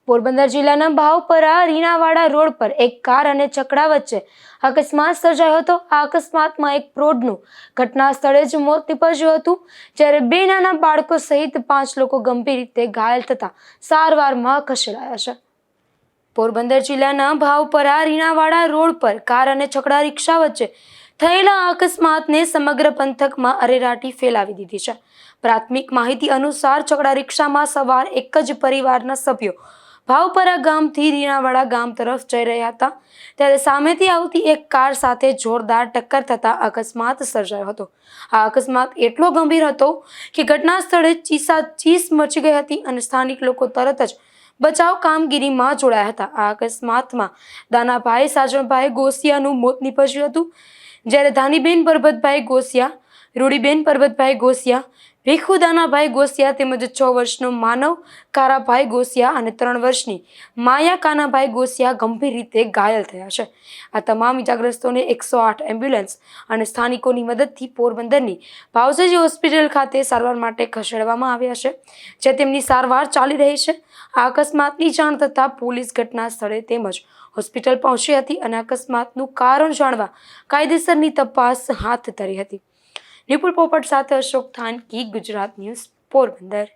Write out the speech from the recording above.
પોરબંદર જિલ્લાના ભાવપરા રીણાવાડા રોડ પર એક કાર અને છકડા વચ્ચે અકસ્માત સર્જાયો હતો। આ અકસ્માતમાં એક પ્રૌઢનું ઘટના સ્થળે જ મોત નીપજ્યું હતું, જ્યારે બે નાના બાળકો સહિત 5 લોકો ગંભીર રીતે ઘાયલ થતા સારવારમાં ખસેડાયા છે। પોરબંદર જિલ્લાના ભાવપરા રીણાવાડા રોડ પર કાર અને છકડા રિક્ષા વચ્ચે થયેલા અકસ્માતને સમગ્ર પંથકમાં અરેરાટી ફેલાવી દીધી છે। પ્રાથમિક માહિતી અનુસાર છકડા રિક્ષામાં સવાર એક જ પરિવારના સભ્યો ભાવપરા ગામથી રીણાવાડા ગામ તરફ જઈ રહ્યા હતા, ત્યારે સામેથી આવતી એક કાર સાથે જોરદાર ટક્કર થતા અકસ્માત સર્જાયો હતો। આ અકસ્માત એટલો ગંભીર હતો કે ઘટના સ્થળે ચીસાચીસ મચી ગઈ હતી અને સ્થાનિક લોકો તરત જ બચાવ કામગીરીમાં જોડાયા હતા। આ અકસ્માતમાં દાનાભાઈ સાજણભાઈ ગોસિયાનું મોત નીપજ્યું હતું, જ્યારે ધાનીબેન પરબતભાઈ ગોસિયા, રૂડીબેન પરબતભાઈ ગોસિયા, ભીખુ દાનાભાઈ ગોસિયા તેમજ 6 વર્ષનો માનવ કારાભાઈ ગોસિયા અને 3 વર્ષની માયા કાનાભાઈ ગોસિયા ગંભીર રીતે ઘાયલ થયા છે। આ તમામ ઇજાગ્રસ્તોને 108 એમ્બ્યુલન્સ અને સ્થાનિકોની મદદથી પોરબંદરની ભાવસજી હોસ્પિટલ ખાતે સારવાર માટે ખસેડવામાં આવ્યા છે, જ્યાં તેમની સારવાર ચાલી રહી છે। આ અકસ્માતની જાણ થતાં પોલીસ ઘટના સ્થળે તેમજ હોસ્પિટલ પહોંચી હતી અને અકસ્માતનું કારણ જાણવા કાયદેસરની તપાસ હાથ ધરી હતી। નિપુલ પોપટ સાથે અશોક થાનકી, ગુજરાત ન્યૂઝ, પોરબંદર।